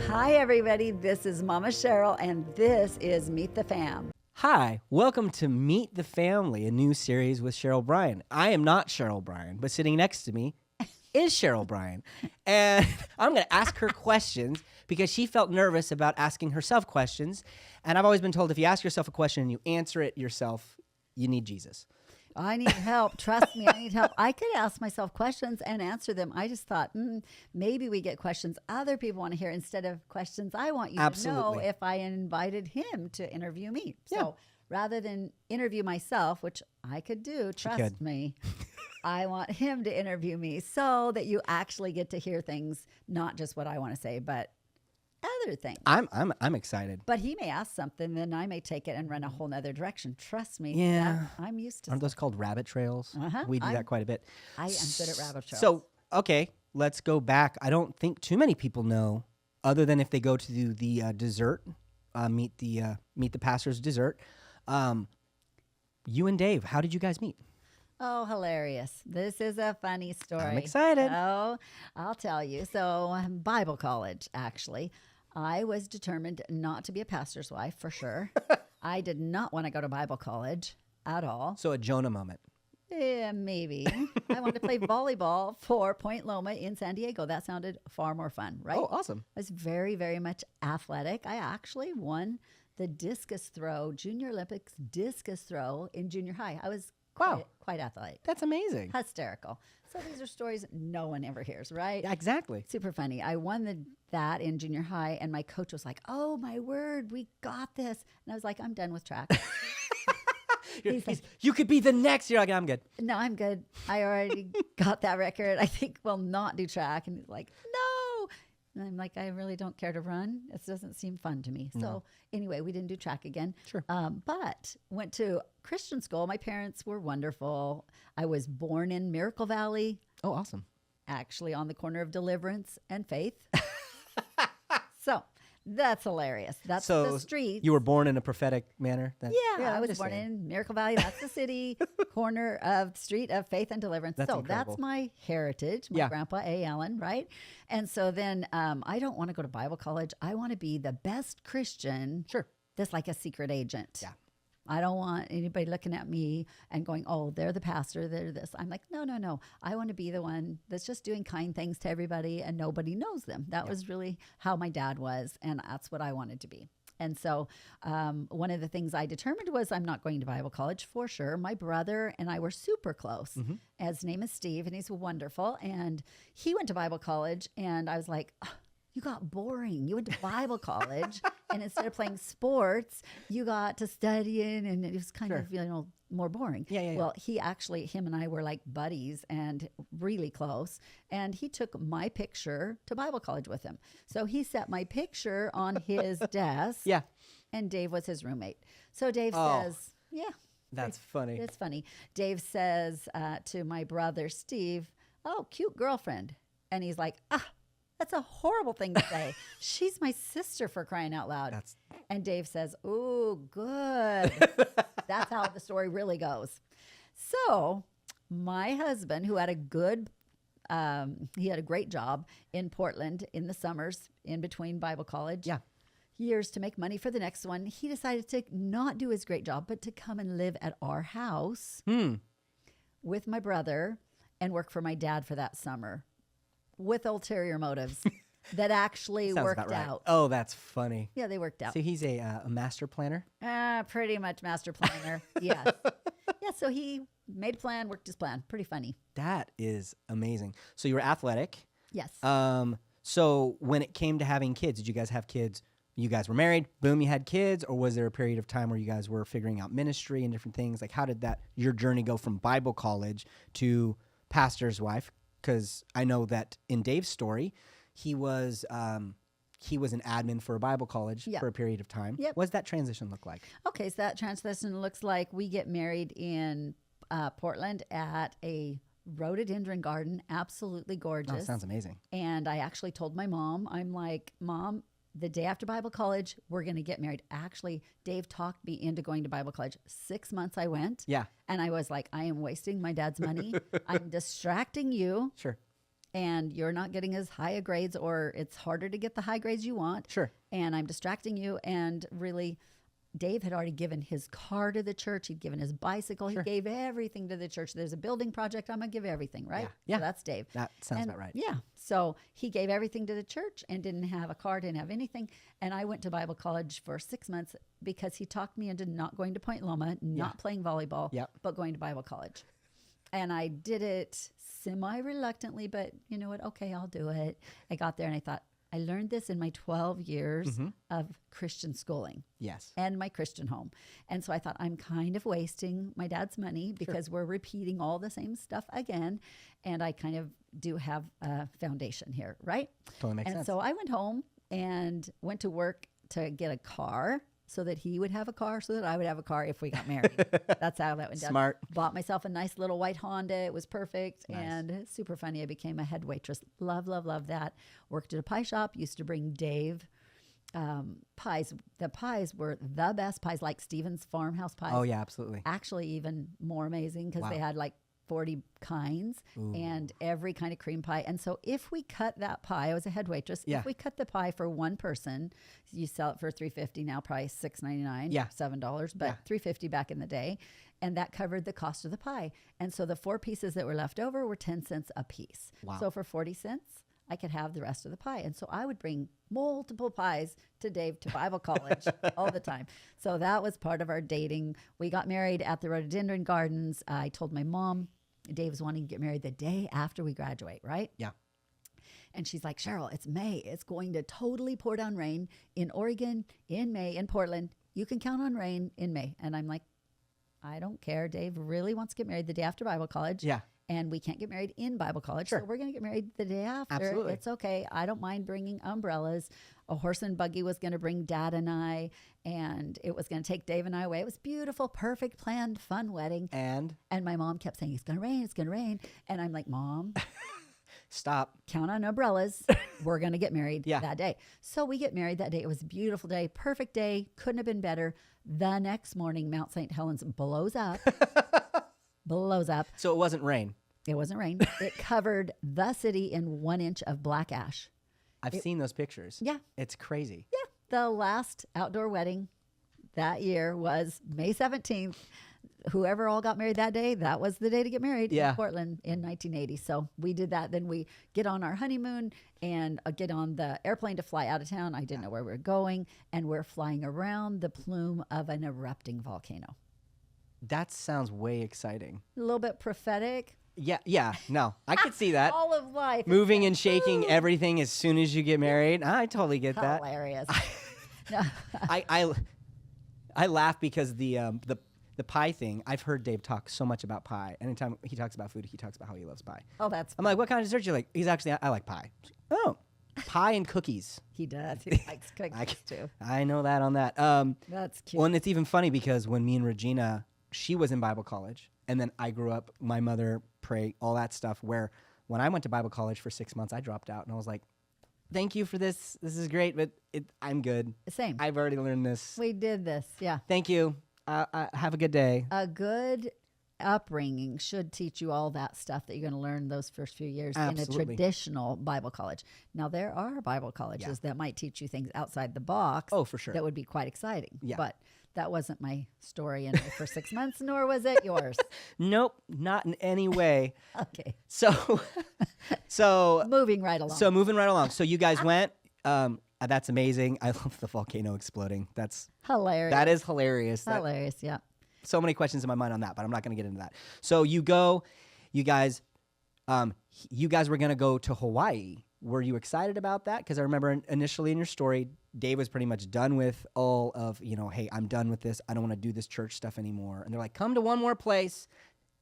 Hi, everybody. This is Mama Cheryl, and this is Meet the Fam. Hi, welcome to Meet the Family, a new series with Cheryl Bryan. I am not Cheryl Bryan, but sitting next to me is Cheryl Bryan. And I'm going to ask her questions because she felt nervous about asking herself questions. And I've always been told if you ask yourself a question and you answer it yourself, you need Jesus. I need help. Trust me, I need help. I could ask myself questions and answer them. I just thought, maybe we get questions other people want to hear instead of questions I want you to know if I invited him to interview me. Yeah. So rather than interview myself, which I could do, trust me, I want him to interview me so that you actually get to hear things, not just what I want to say, but other things. I'm excited. But he may ask something, then I may take it and run a whole nother direction. Trust me. Yeah. I'm used to Aren't those called rabbit trails? Uh-huh. We do that quite a bit. I am good at rabbit trails. So, okay, let's go back. I don't think too many people know, other than if they go to the dessert, meet the pastor's dessert. You and Dave, how did you guys meet? Oh, hilarious. This is a funny story. I'm excited. Oh, I'll tell you. So, Bible college, actually. I was determined not to be a pastor's wife, for sure. I did not want to go to Bible college at all. So a Jonah moment. Yeah, maybe. I wanted to play volleyball for Point Loma in San Diego. That sounded far more fun, right? Oh, awesome. I was very, very much athletic. I actually won the discus throw, Junior Olympics discus throw in junior high. I was quite athletic. That's amazing. Hysterical. So these are stories no one ever hears, right? Yeah, exactly. Super funny. I won that in junior high, and my coach was like, "Oh, my word, we got this." And I was like, "I'm done with track." He's like, you could be the next. You're like, I'm good. "No, I'm good. I already got that record. I think we'll not do track." And he's like, "No." And I'm like, "I really don't care to run. It doesn't seem fun to me." So anyway, we didn't do track again. Sure. But went to Christian school. My parents were wonderful. I was born in Miracle Valley, Oh, awesome. actually on the corner of Deliverance and Faith. So that's hilarious. That's the street. You were born in a prophetic manner? Then? Yeah, I was born in Miracle Valley. That's the city, corner of Street of Faith and Deliverance. That's so incredible. that's my heritage, my grandpa A. Allen, right? And so then I don't want to go to Bible college. I want to be the best Christian. Sure. That's like a secret agent. Yeah. I don't want anybody looking at me and going, "Oh, they're the pastor, they're this." I'm like, no. I want to be the one that's just doing kind things to everybody and nobody knows them. That was really how my dad was, and that's what I wanted to be. And so one of the things I determined was I'm not going to Bible college for sure. My brother and I were super close. His name is Steve, and he's wonderful. And he went to Bible college, and I was like, "You got boring. You went to Bible college, and instead of playing sports, you got to studying, and it was kind of, more boring." Yeah. Well, him and I were like buddies and really close, and he took my picture to Bible college with him. So he set my picture on his desk, Yeah. and Dave was his roommate. So Dave says, That's funny. it's funny. Dave says to my brother, Steve, "Oh, cute girlfriend." And he's like, "That's a horrible thing to say. She's my sister, for crying out loud." And Dave says, "Ooh, good." That's how the story really goes. So my husband, who had he had a great job in Portland in the summers in between Bible college. Years to make money for the next one. He decided to not do his great job, but to come and live at our house with my brother and work for my dad for that summer with ulterior motives that actually worked out. Oh, that's funny. Yeah, they worked out. So he's a master planner? Pretty much master planner. Yes. Yeah, so he made a plan, worked his plan. Pretty funny. That is amazing. So you were athletic. Yes. So when it came to having kids, did you guys have kids? You guys were married, boom, you had kids, or was there a period of time where you guys were figuring out ministry and different things? Like, how did your journey go from Bible college to pastor's wife? Because I know that in Dave's story, he was an admin for a Bible college for a period of time. Yep. What does that transition look like? Okay, so that transition looks like we get married in Portland at a rhododendron garden, absolutely gorgeous. Oh, sounds amazing. And I actually told my mom, I'm like, "Mom, the day after Bible college, we're going to get married." Actually, Dave talked me into going to Bible college. 6 months I went. Yeah. And I was like, "I am wasting my dad's money. I'm distracting you." Sure. and you're not getting as high a grades, or it's harder to get the high grades you want. Sure. And I'm distracting you. And really, Dave had already given his car to the church. He'd given his bicycle. Sure. He gave everything to the church. There's a building project. I'm going to give everything, right? Yeah. So that's Dave. That sounds about right. Yeah. So he gave everything to the church and didn't have a car, didn't have anything. And I went to Bible college for 6 months because he talked me into not going to Point Loma, not playing volleyball, but going to Bible college. And I did it semi-reluctantly, but you know what? Okay, I'll do it. I got there and I thought, I learned this in my 12 years of Christian schooling. Yes. And my Christian home. And so I thought, I'm kind of wasting my dad's money because we're repeating all the same stuff again. And I kind of do have a foundation here, right? Totally makes sense. And so I went home and went to work to get a car so that he would have a car, so that I would have a car if we got married. That's how that went down. Smart. Bought myself a nice little white Honda. It was perfect. Nice. And super funny. I became a head waitress. Love, love, love that. Worked at a pie shop. Used to bring Dave pies. The pies were the best pies, like Stephen's Farmhouse pies. Oh, yeah, absolutely. Actually, even more amazing because they had like 40 kinds and every kind of cream pie. And so if we cut that pie, I was a head waitress. If we cut the pie for one person, you sell it for $3.50 now, probably $6.99, $7, but $3.50 back in the day. And that covered the cost of the pie. And so the 4 pieces that were left over were 10 cents a piece. Wow. So for 40 cents, I could have the rest of the pie. And so I would bring multiple pies to Dave to Bible college all the time. So that was part of our dating. We got married at the rhododendron gardens. I told my mom, Dave was wanting to get married the day after we graduate, right? Yeah. And she's like, Cheryl, it's May. It's going to totally pour down rain in Oregon in May, in Portland. You can count on rain in May. And I'm like, I don't care. Dave really wants to get married the day after Bible college. Yeah. And we can't get married in Bible college. Sure. So we're going to get married the day after. Absolutely. It's okay. I don't mind bringing umbrellas. A horse and buggy was going to bring Dad and I, and it was going to take Dave and I away. It was beautiful, perfect, planned, fun wedding. And my mom kept saying, it's going to rain, it's going to rain. And I'm like, Mom, stop. count on umbrellas. We're going to get married that day. So we get married that day. It was a beautiful day, perfect day. Couldn't have been better. The next morning, Mount St. Helens blows up. Blows up. So it wasn't rain. It wasn't rain. It covered the city in 1 inch of black ash. I've seen those pictures. Yeah. It's crazy. Yeah. The last outdoor wedding that year was May 17th. Whoever all got married that day, that was the day to get married in Portland in 1980. So we did that. Then we get on our honeymoon and get on the airplane to fly out of town. I didn't know where we were going. And we're flying around the plume of an erupting volcano. That sounds way exciting. A little bit prophetic. Yeah. No, I could see that. All of life. Moving and shaking everything as soon as you get married. I totally get that. Hilarious. I laugh because the pie thing. I've heard Dave talk so much about pie. Anytime he talks about food, he talks about how he loves pie. Oh, that's I'm like, what kind of dessert do you like? He's actually, I like pie. Oh, pie and cookies. He does. He likes cookies too. I know that on that. That's cute. Well, and it's even funny because when me and Regina, she was in Bible college, and then I grew up, my mother, pray, all that stuff, where when I went to Bible college for 6 months, I dropped out, and I was like, thank you for this. This is great, but I'm good. Same. I've already learned this. We did this. Yeah. Thank you. Have a good day. A good upbringing should teach you all that stuff that you're going to learn those first few years in a traditional Bible college. Now, there are Bible colleges that might teach you things outside the box. Oh, for sure. That would be quite exciting. Yeah. But that wasn't my story in for 6 months, nor was it yours. Nope, not in any way. Okay. So moving right along. So you guys went. That's amazing. I love the volcano exploding. That's hilarious. That is hilarious. Hilarious, yeah. So many questions in my mind on that, but I'm not going to get into that. So you go, you guys were going to go to Hawaii. Were you excited about that? Because I remember initially in your story, Dave was pretty much done with all of, hey, I'm done with this. I don't want to do this church stuff anymore. And they're like, come to one more place.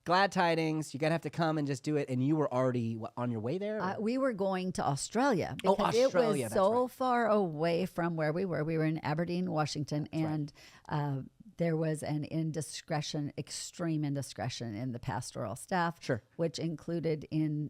Glad Tidings. You're going to have to come and just do it. And you were already on your way there? We were going to Australia because Australia, it was so far away from where we were. We were in Aberdeen, Washington. And there was an indiscretion, extreme indiscretion in the pastoral staff, Sure. which included in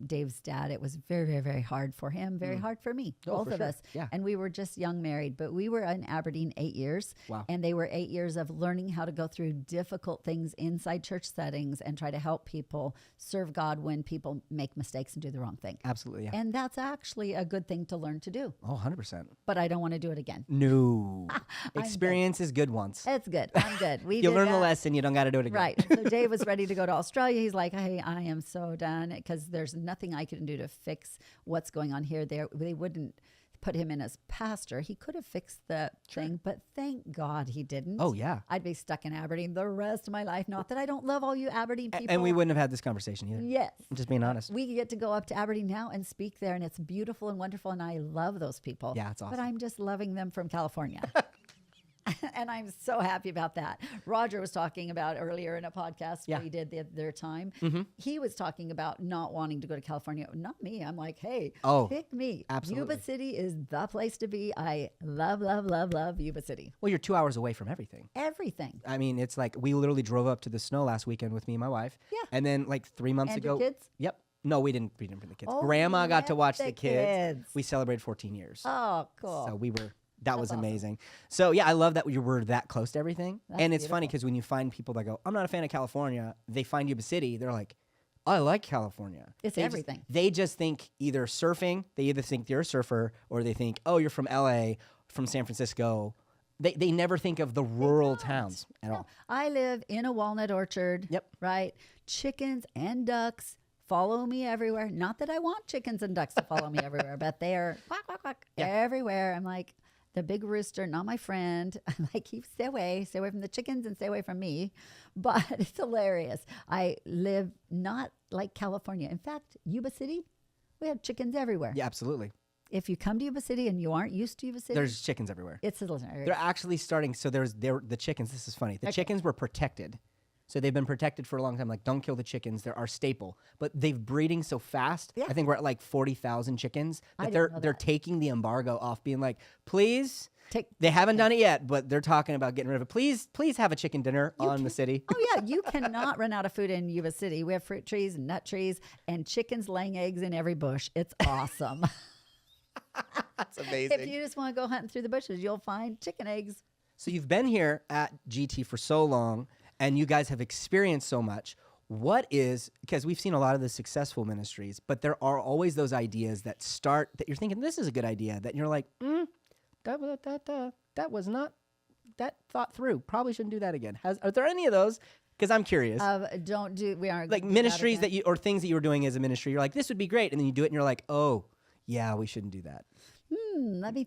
Dave's dad. It was very, very, very hard for him, very hard for me, both for of sure. us. Yeah. And we were just young married, but we were in Aberdeen 8 years. Wow. And they were 8 years of learning how to go through difficult things inside church settings and try to help people serve God when people make mistakes and do the wrong thing. Absolutely. Yeah. And that's actually a good thing to learn to do. Oh, 100%. But I don't want to do it again. No. Experience is good once. It's good. I'm good. We You did learn the that. lesson. You don't got to do it again. Right. So Dave was ready to go to Australia. He's like, hey, I am so done because there's nothing I can do to fix what's going on here. They wouldn't put him in as pastor. He could have fixed the thing, but thank God he didn't. Oh, yeah. I'd be stuck in Aberdeen the rest of my life. Not that I don't love all you Aberdeen people. And we wouldn't have had this conversation either. Yes. I'm just being honest. We get to go up to Aberdeen now and speak there, and it's beautiful and wonderful, and I love those people. Yeah, it's awesome. But I'm just loving them from California. And I'm so happy about that. Roger was talking about earlier in a podcast we did the other time. He was talking about not wanting to go to California. Not me. I'm like, hey, pick me. Absolutely. Yuba City is the place to be. I love, love, love, love Yuba City. Well, you're 2 hours away from everything. Everything. I mean, it's like we literally drove up to the snow last weekend with me and my wife. Yeah. And then like 3 months And ago. your kids? Yep. No, we didn't bring the kids. Oh, Grandma got to met watch the the kids. kids. We celebrated 14 years. Oh, cool. So that was awesome. amazing. So yeah, I love that we were that close to everything. That's and it's funny beautiful. because when you find people that go, I'm not a fan of California, they find Yuba City, they're like, I like California. It's everything. They just think either surfing, they either think you're a surfer, or they think, oh, you're from LA, from San Francisco. They never think of the rural towns at all. I live in a walnut orchard. Yep. Right? Chickens and ducks follow me everywhere. Not that I want chickens and ducks to follow me everywhere, but they are quack, quack, quack everywhere. I'm like, the big rooster, not my friend. I'm like, stay away from the chickens and stay away from me. But it's hilarious. I live not like California. In fact, Yuba City, we have chickens everywhere. Yeah, absolutely. If you come to Yuba City and you aren't used to Yuba City, There's chickens everywhere. it's hilarious. They're actually starting. So the chickens. This is funny. The chickens were protected. So they've been protected for a long time. Like, don't kill the chickens. They're our staple. But they've breeding so fast. Yeah. I think we're at like 40,000 chickens. I That didn't know they're that. taking the embargo off, being like, please. Take- They haven't done it yet, but they're talking about getting rid of it. Please have a chicken dinner on the city. Oh, yeah. You cannot run out of food in Yuba City. We have fruit trees and nut trees and chickens laying eggs in every bush. It's awesome. That's amazing. If you just want to go hunting through the bushes, you'll find chicken eggs. So you've been here at GT for so long, and you guys have experienced so much. What is, because we've seen a lot of the successful ministries, but there are always those ideas that start, that you're thinking, this is a good idea, that you're like, that was not, that thought through. Probably shouldn't do that again. Are there any of those? Because I'm curious. We aren't Like ministries that you, or things that you were doing as a ministry, you're like, this would be great. And then you do it and you're like, oh, yeah, we shouldn't do that. Let me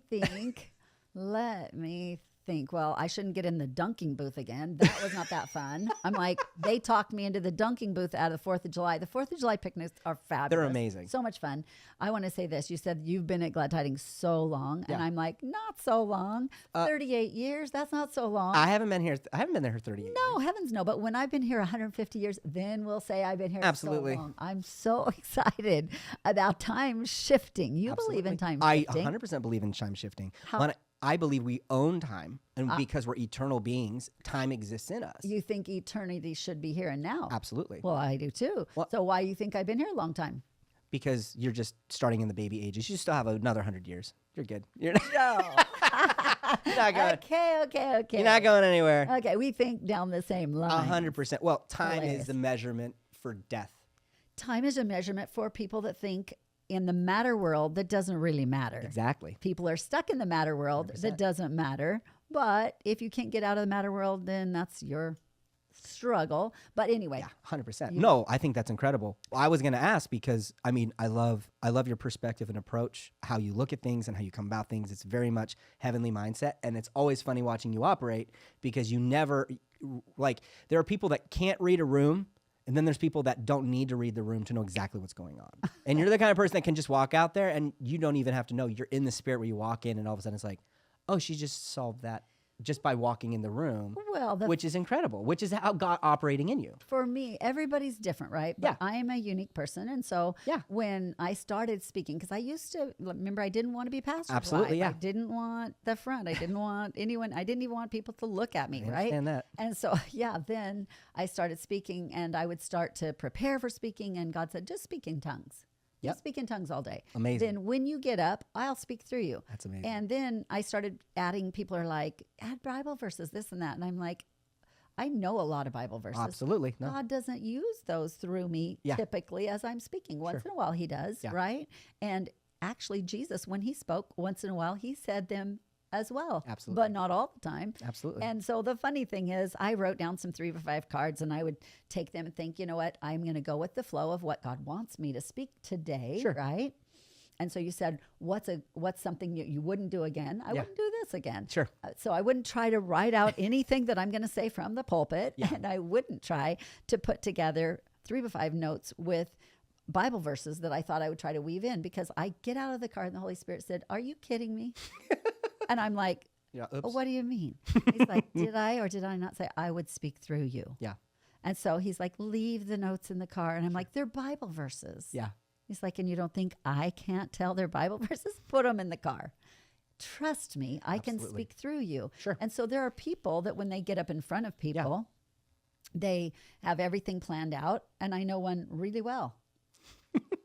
think. Well, I shouldn't get in the dunking booth again. That was not that fun. I'm like, they talked me into the dunking booth out of the 4th of July. The 4th of July picnics are fabulous. They're amazing. So much fun. I want to say this. You said you've been at Glad Tidings so long. And I'm like, not so long. 38 years? That's not so long. I haven't been here. I haven't been there for 38 years. No, heavens no. But when I've been here 150 years, then we'll say I've been here Absolutely. so long. I'm so excited about time shifting. You believe in time shifting? I 100% believe in time shifting. How- I believe we own time, and because we're eternal beings, time exists in us. You think eternity should be here and now? Absolutely. Well, I do too. So why do you think I've been here a long time? Because you're just starting in the baby ages. You still have another 100 years. You're good. You're not, you're not going. Okay. You're not going anywhere. Okay, we think down the same line. 100%. Well, time Hilarious. is the measurement for death. Time is a measurement for people that think in the matter world that doesn't really matter. Exactly. People are stuck in the matter world 100%. that doesn't matter. But if you can't get out of the matter world, then that's your struggle. But anyway. Yeah, 100%. No, I think that's incredible. I was going to ask because, I mean, I love your perspective and approach, how you look at things and how you come about things. It's very much heavenly mindset. And it's always funny watching you operate because you never, like, there are people that can't read a room. And then there's people that don't need to read the room to know exactly what's going on. And you're the kind of person that can just walk out there and you don't even have to know. You're in the spirit where you walk in and all of a sudden it's like, oh, she just solved that just by walking in the room, Well, which is incredible, which is how God operating in you. for me, everybody's different, right? But Yeah. I am a unique person. And so Yeah. when I started speaking, because I used to, remember, I didn't want to be pastor's Absolutely, wife. yeah. I didn't want the front. I didn't want anyone. I didn't even want people to look at me, I right? understand that. And so, yeah, then I started speaking and I would start to prepare for speaking. And God said, just speak in tongues. Yep. Just speak in tongues all day. Amazing. Then when you get up, I'll speak through you. That's amazing. And then I started adding, people are like, add Bible verses, this and that. And I'm like, I know a lot of Bible verses. Absolutely. No. God doesn't use those through me Yeah. typically as I'm speaking. Once in a while he does, Yeah. right? And actually Jesus, when he spoke once in a while, he said them as well. Absolutely. But not all the time. Absolutely. And so the funny thing is I wrote down some 3 for 5 cards and I would take them and think, you know what, I'm going to go with the flow of what God wants me to speak today, Sure. right? And so you said, what's something you wouldn't do again? I Yeah. wouldn't do this again. Sure. So I wouldn't try to write out anything that I'm going to say from the pulpit. Yeah. And I wouldn't try to put together 3 to 5 notes with Bible verses that I thought I would try to weave in, because I get out of the car and the Holy Spirit said, are you kidding me? And I'm like, Yeah. oh, Oops. what do you mean? He's like, did I or did I not say I would speak through you? Yeah. And so he's like, leave the notes in the car. And I'm like, they're Bible verses. Yeah. He's like, and you don't think I can't tell their Bible verses? Put them in the car. Trust me, I can Absolutely. speak through you. Sure. And so there are people that when they get up in front of people, they have everything planned out. And I know one really well.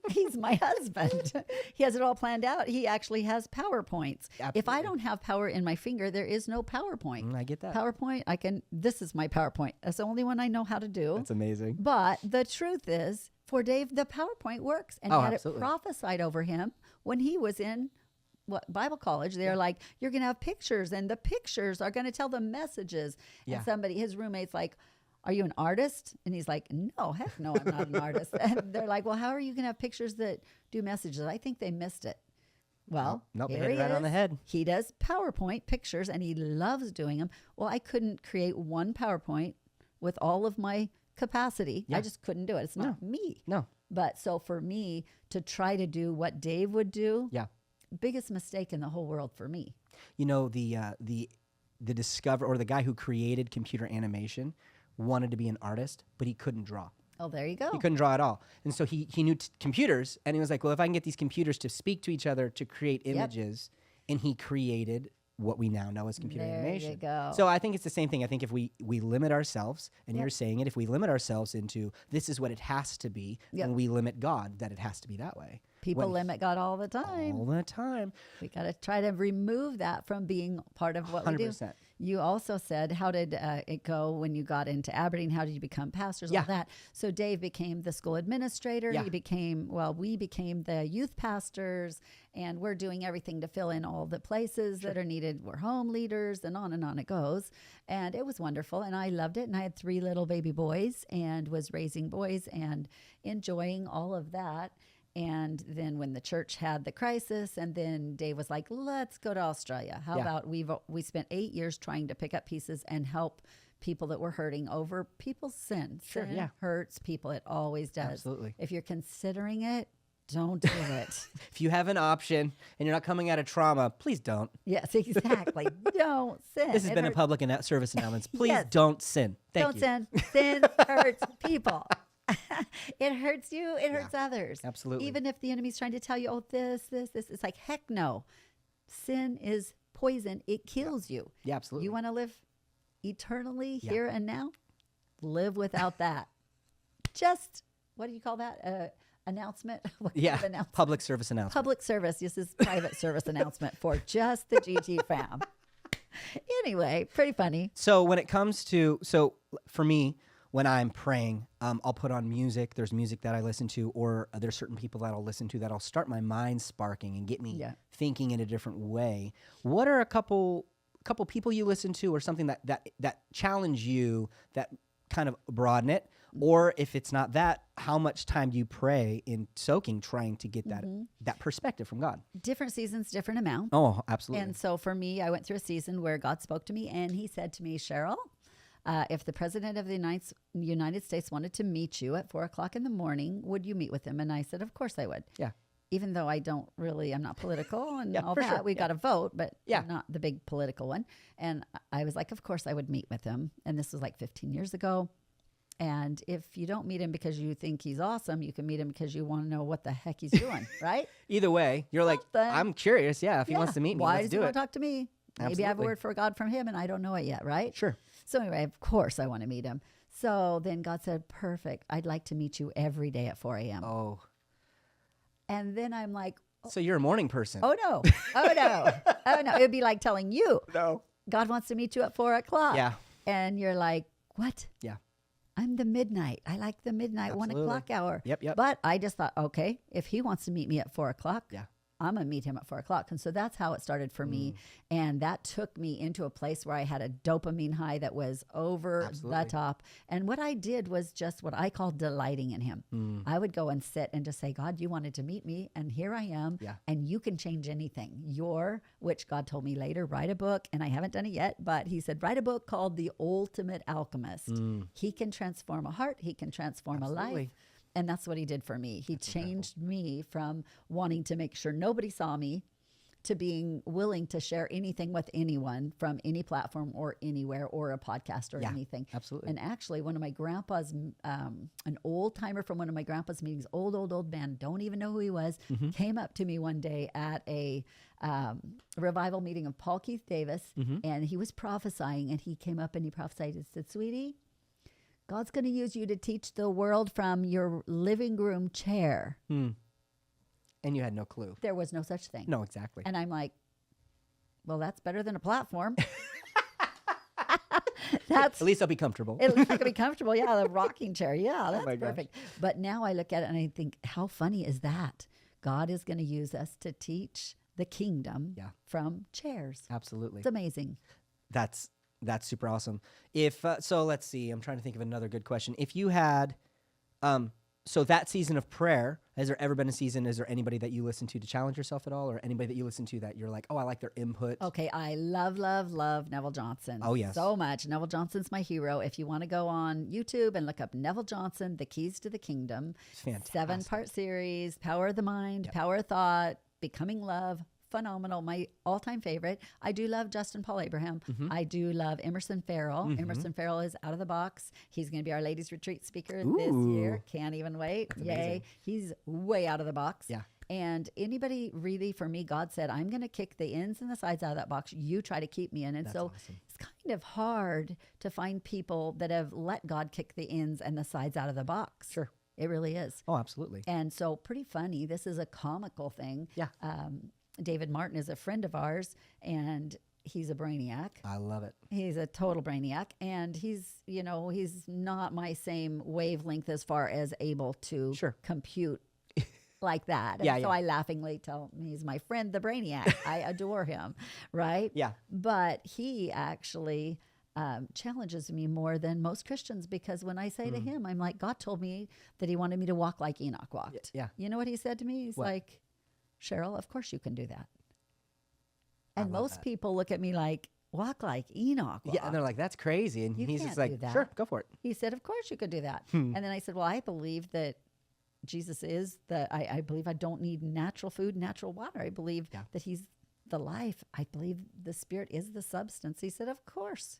He's my husband. He has it all planned out. He actually has PowerPoints. If I Absolutely. don't have power in my finger, there is no PowerPoint. I get that. PowerPoint, this is my PowerPoint. That's the only one I know how to do. That's amazing. But the truth is, for Dave, the PowerPoint works. And Oh, he had absolutely. it prophesied over him when he was in Bible college. They're like, you're going to have pictures, and the pictures are going to tell the messages. Yeah. And his roommate's like, are you an artist? And he's like, no, heck no, I'm not an artist. And they're like, well, how are you going to have pictures that do messages? I think they missed it. Well, Nope, they here hit it he right on the is. head. He does PowerPoint pictures, and he loves doing them. Well, I couldn't create one PowerPoint with all of my capacity. Yeah. I just couldn't do it. It's not me. No. But so for me to try to do what Dave would do, Yeah. biggest mistake in the whole world for me. You know, the discover or the guy who created computer animation wanted to be an artist, but he couldn't draw. Oh, there you go. He couldn't draw at all. And so he knew computers, and he was like, well, if I can get these computers to speak to each other to create images, and he created what we now know as computer There animation. you go. So I think it's the same thing. I think if we limit ourselves, and Yep. you're saying it, if we limit ourselves into this is what it has to be, Yep. then we limit God that it has to be that way. People When limit God all the time. all the time. We got to try to remove that from being part of what we do. 100%. You also said, how did it go when you got into Aberdeen? How did you become pastors? Yeah. All that. So Dave became the school administrator. Yeah. We became the youth pastors, and we're doing everything to fill in all the places that are needed. We're home leaders, and on it goes. And it was wonderful, and I loved it. And I had 3 little baby boys and was raising boys and enjoying all of that. And then when the church had the crisis, and then Dave was like, let's go to Australia. How Yeah. about we spent 8 years trying to pick up pieces and help people that were hurting over people's sin. Sure, Sin yeah. hurts people. It always does. Absolutely. If you're considering it, don't do it. If you have an option and you're not coming out of trauma, please don't. Yes, exactly. Don't sin. This has It been a hurts. public service announcement. Please Yes. don't sin. Thank Don't you. sin. Sin hurts people. It hurts you. It hurts others. Absolutely. Even if the enemy's trying to tell you, oh, this. It's like, heck no. Sin is poison. It kills you. Yeah, absolutely. You want to live eternally Yeah. here and now? Live without that. Just, what do you call that? Announcement? What kind Yeah, of announcement? public service announcement. Public service. This is private service announcement for just the GT fam. Anyway, pretty funny. So when it comes to, for me, when I'm praying, I'll put on music. There's music that I listen to, or there's certain people that I'll listen to that'll start my mind sparking and get me Yeah. thinking in a different way. What are a couple people you listen to, or something that challenge you, that kind of broaden it? Or if it's not that, how much time do you pray in soaking, trying to get that perspective from God? Different seasons, different amount. Oh, absolutely. And so for me, I went through a season where God spoke to me and he said to me, Cheryl, if the president of the United States wanted to meet you at 4:00 in the morning, would you meet with him? And I said, of course I would. Yeah. even though I'm not political and Yeah, all for that, sure. we got to vote, but Yeah. not the big political one. And I was like, of course I would meet with him. And this was like 15 years ago. And if you don't meet him because you think he's awesome, you can meet him because you want to know what the heck he's doing, right? Either way, you're like, Something. I'm curious. Yeah, if he wants to meet me, Why let's does he do want it. to talk to me? Maybe I have a Absolutely. word for God from him and I don't know it yet, right? Sure. So anyway, of course I want to meet him. So then God said, perfect. I'd like to meet you every day at 4 a.m. Oh, And then I'm like, so you're a morning person. oh no, oh no, oh no. It would be like telling you, no. God wants to meet you at 4 o'clock. Yeah. And you're like, what? Yeah. I'm the midnight. I like the midnight Absolutely. 1 o'clock hour. Yep. But I just thought, okay, if he wants to meet me at 4 o'clock, Yeah. I'm going to meet him at 4 o'clock. And so that's how it started for me. And that took me into a place where I had a dopamine high that was over Absolutely. the top. And what I did was just what I call delighting in him. I would go and sit and just say, God, you wanted to meet me. And here I am. Yeah. And you can change anything. Which God told me later, write a book. And I haven't done it yet, but he said, write a book called The Ultimate Alchemist. He can transform a heart. He can transform a life. Absolutely. And that's what he did for me. He changed me from wanting to make sure nobody saw me to being willing to share anything with anyone from any platform or anywhere or a podcast or Yeah, anything. absolutely. And actually, one of my grandpa's, an old timer from one of my grandpa's meetings, old man, don't even know who he was, came up to me one day at a revival meeting of Paul Keith Davis, and he was prophesying, and he came up and he prophesied and said, sweetie, God's going to use you to teach the world from your living room chair. And you had no clue. There was no such thing. No, exactly. And I'm like, well, that's better than a platform. At least I'll be comfortable. At least I can be comfortable. Yeah, the rocking chair. Yeah, that's my gosh. perfect. But now I look at it and I think, how funny is that? God is going to use us to teach the kingdom from chairs. Absolutely. It's amazing. That's super awesome. If so, let's see. I'm trying to think of another good question. If you had, so that season of prayer, has there ever been a season? Is there anybody that you listen to challenge yourself at all, or anybody that you listen to that you're like, oh, I like their input? Okay, I love Neville Johnson. Oh, yes. So much. Neville Johnson's my hero. If you want to go on YouTube and look up Neville Johnson, The Keys to the Kingdom. It's fantastic. 7-part series, Power of the Mind, Power of Thought, Becoming Love. Phenomenal. My all-time favorite. I do love Justin Paul Abraham. I do love Emerson Farrell. Emerson Farrell is out of the box. He's going to be our ladies retreat speaker this year. Can't even wait. That's Yay. amazing. He's way out of the box. Yeah. And anybody really, for me, God said, I'm going to kick the ins and the sides out of that box. You try to keep me in. And That's so awesome. it's kind of hard to find people that have let God kick the ins and the sides out of the box. Sure. It really is. Oh, absolutely. And so pretty funny. This is a comical thing. Yeah. David Martin is a friend of ours, and he's a brainiac. I love it. He's a total brainiac, and he's not my same wavelength as far as able to compute like that. And so I laughingly tell him he's my friend, the brainiac. I adore him, right? Yeah. But he actually challenges me more than most Christians, because when I say to him, I'm like, God told me that he wanted me to walk like Enoch walked. Yeah. You know what he said to me? He's like, Cheryl, of course you can do that. And most people look at me like, walk like Enoch walked. Yeah, and they're like, that's crazy. And You he's can't just like, do that. sure, go for it. He said, of course you could do that. And then I said, well, I believe that Jesus is I believe I don't need natural food, natural water. I believe that he's the life. I believe the Spirit is the substance. He said, of course.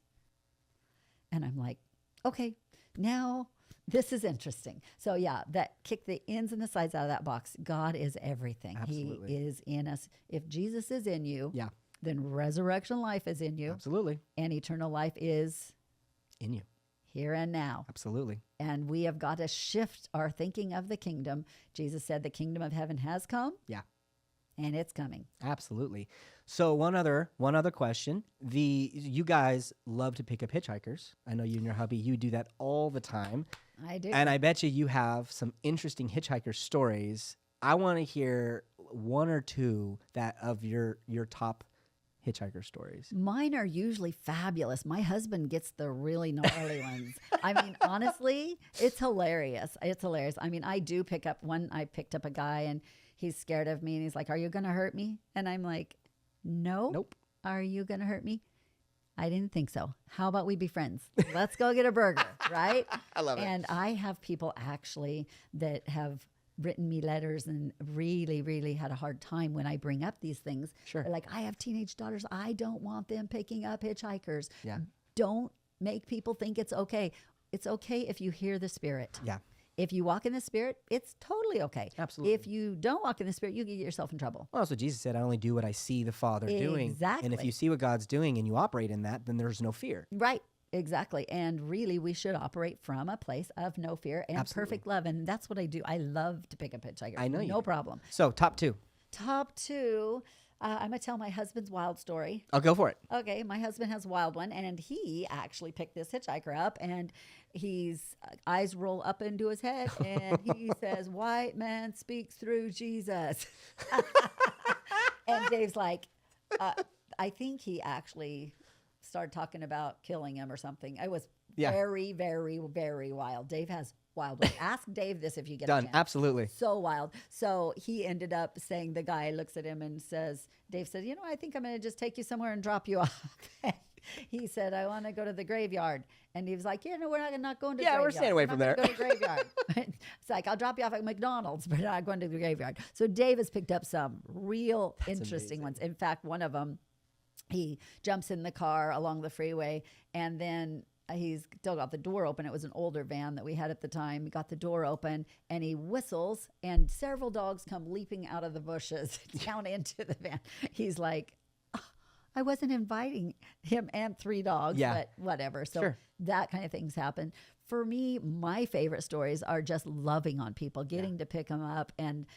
And I'm like, okay, now this is interesting. So yeah, that kick the ins and the sides out of that box. God is everything. Absolutely. He is in us. If Jesus is in you, Yeah. then resurrection life is in you. Absolutely. And eternal life is In you. here and now. Absolutely. And we have got to shift our thinking of the kingdom. Jesus said the kingdom of heaven has come. Yeah. And it's coming. Absolutely. So one other question. You guys love to pick up hitchhikers. I know you and your hubby, you do that all the time. I do. And I bet you have some interesting hitchhiker stories. I want to hear one or two that of your top hitchhiker stories. Mine are usually fabulous. My husband gets the really gnarly ones. I mean, honestly, it's hilarious. It's hilarious. I mean, I do pick up one. I picked up a guy and he's scared of me and he's like, are you going to hurt me? And I'm like, no. Nope. Are you going to hurt me? I didn't think so. How about we be friends? Let's go get a burger, right? I love it. And I have people actually that have written me letters and really, really had a hard time when I bring up these things. Sure. Like, I have teenage daughters. I don't want them picking up hitchhikers. Yeah. Don't make people think it's okay. It's okay if you hear the Spirit. Yeah. If you walk in the Spirit, it's totally okay. Absolutely. If you don't walk in the Spirit, you can get yourself in trouble. Well, that's what Jesus said. I only do what I see the Father doing. Exactly. And if you see what God's doing and you operate in that, then there's no fear. Right. Exactly. And really, we should operate from a place of no fear and perfect love. And that's what I do. I love to pick up hitchhikers. I know you no do. problem. So top 2. Top 2, I'm going to tell my husband's wild story. I'll go for it. Okay, my husband has a wild one, and he actually picked this hitchhiker up, and his eyes roll up into his head, and he says, "White man speaks through Jesus." And Dave's like, I think he actually started talking about killing him or something. It was very, very, very wild. Dave has wild ones. Ask Dave this if you get Done. a chance. Absolutely. So wild. So he ended up saying, the guy looks at him and says, Dave said, I think I'm going to just take you somewhere and drop you off. He said, I want to go to the graveyard. And he was like, we're not going to the graveyard. Yeah, we're staying away from there. Go to the graveyard. It's like, I'll drop you off at McDonald's, but not going to the graveyard. So Dave has picked up some real interesting ones. In fact, one of them, he jumps in the car along the freeway, and then he's still got the door open. It was an older van that we had at the time. He got the door open, and he whistles, and several dogs come leaping out of the bushes down into the van. He's like, I wasn't inviting him and 3 dogs, but whatever. So that kind of things happen. For me, my favorite stories are just loving on people, getting to pick them up. And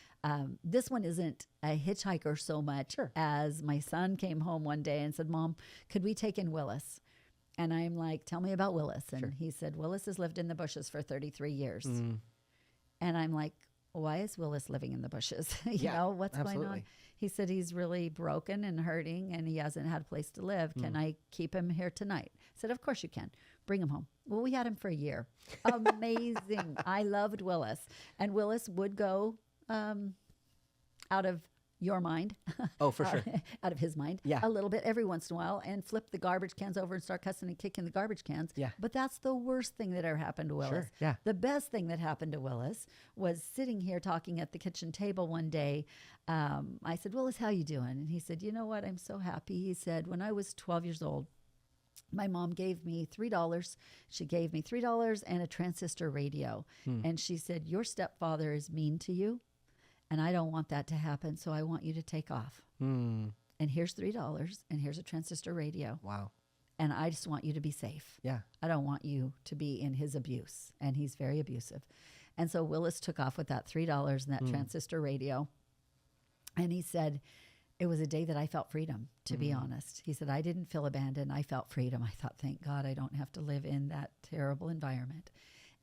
this one isn't a hitchhiker so much as my son came home one day and said, Mom, could we take in Willis? And I'm like, tell me about Willis. And he said, Willis has lived in the bushes for 33 years. And I'm like, why is Willis living in the bushes? What's going on? He said he's really broken and hurting, and he hasn't had a place to live. Can I keep him here tonight? I said, of course you can. Bring him home. Well, we had him for a year. Amazing. I loved Willis. And Willis would go out of your mind. Oh, for sure. Out of his mind. Yeah. A little bit every once in a while, and flip the garbage cans over and start cussing and kicking the garbage cans. Yeah. But that's the worst thing that ever happened to Willis. Sure. Yeah. The best thing that happened to Willis was sitting here talking at the kitchen table one day. I said, Willis, how you doing? And he said, you know what? I'm so happy. He said, when I was 12 years old, my mom gave me $3. She gave me $3 and a transistor radio. And she said, your stepfather is mean to you, and I don't want that to happen, so I want you to take off. And here's $3, and here's a transistor radio. Wow. And I just want you to be safe. Yeah. I don't want you to be in his abuse. And he's very abusive. And so Willis took off with that $3 and that transistor radio. And he said, it was a day that I felt freedom, to be honest. He said, I didn't feel abandoned. I felt freedom. I thought, thank God I don't have to live in that terrible environment.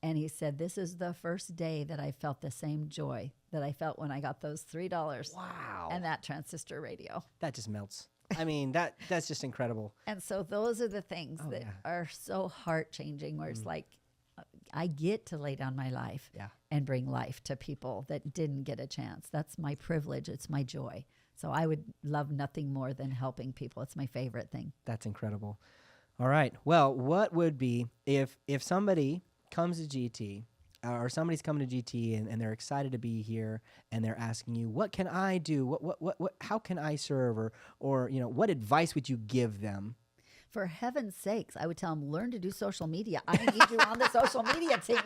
And he said, this is the first day that I felt the same joy that I felt when I got those $3. Wow. And that transistor radio. That just melts. I mean, that's just incredible. And so those are the things that are so heart-changing, where it's like, I get to lay down my life and bring life to people that didn't get a chance. That's my privilege. It's my joy. So I would love nothing more than helping people. It's my favorite thing. That's incredible. All right. Well, what would be if somebody comes to GT, or somebody's coming to GT and they're excited to be here, and they're asking you, what can I do? What how can I serve? Or what advice would you give them? For heaven's sakes, I would tell them, learn to do social media. I need you on the social media team.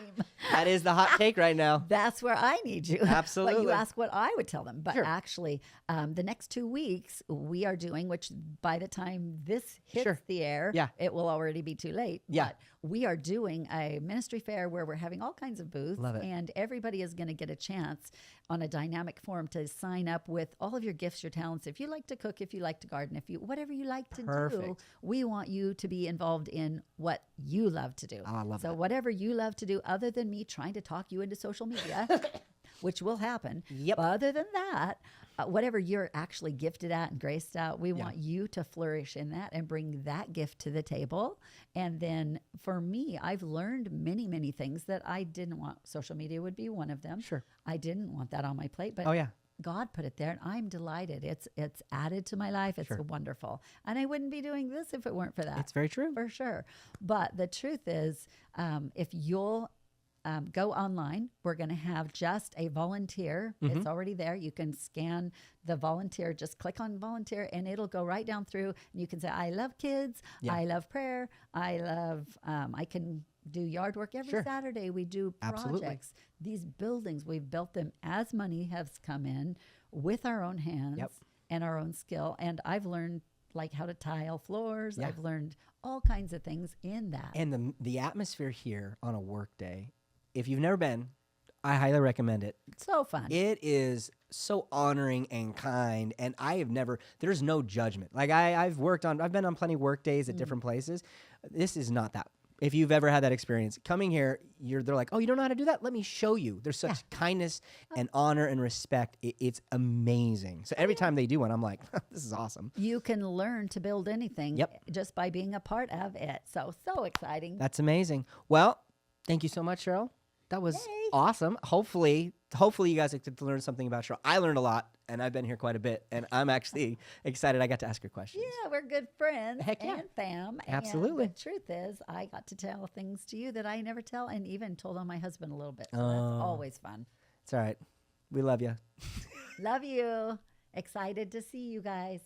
That is the hot take right now. That's where I need you. Absolutely. But you ask what I would tell them. But actually, the next 2 weeks we are doing, which by the time this hits the air, it will already be too late. Yeah. But we are doing a ministry fair where we're having all kinds of booths. Love it. And everybody is going to get a chance on a dynamic forum to sign up with all of your gifts, your talents. If you like to cook, if you like to garden, whatever you like to do, we want you to be involved in what you love to do. Oh, I love that. So whatever you love to do, other than me trying to talk you into social media, which will happen. Yep. Other than that, whatever you're actually gifted at and graced at, we want you to flourish in that and bring that gift to the table. And then for me, I've learned many, many things that I didn't want. Social media would be one of them. Sure. I didn't want that on my plate, but God put it there, and I'm delighted. It's added to my life. It's wonderful. And I wouldn't be doing this if it weren't for that. It's very true. For sure. But the truth is, if you'll go online. We're going to have just a volunteer. It's already there. You can scan the volunteer, just click on volunteer, and it'll go right down through. And you can say, I love kids. Yeah. I love prayer. I love, I can do yard work every Saturday. We do projects. Absolutely. These buildings, we've built them as money has come in with our own hands and our own skill. And I've learned like how to tile floors. I've learned all kinds of things in that. And the atmosphere here on a work day, if you've never been, I highly recommend it. So fun. It is so honoring and kind, and there's no judgment. Like I've been on plenty of work days at different places. This is not that. If you've ever had that experience, coming here, they're like, oh, you don't know how to do that? Let me show you. There's such kindness and honor and respect. It's amazing. So every time they do one, I'm like, this is awesome. You can learn to build anything just by being a part of it. So exciting. That's amazing. Well, thank you so much, Cheryl. That was awesome. Hopefully you guys get to learn something about Cheryl. I learned a lot, and I've been here quite a bit, and I'm actually excited I got to ask her questions. Yeah, we're good friends and fam. Absolutely. And the truth is, I got to tell things to you that I never tell, and even told on my husband a little bit. So that's always fun. It's all right. We love you. Love you. Excited to see you guys.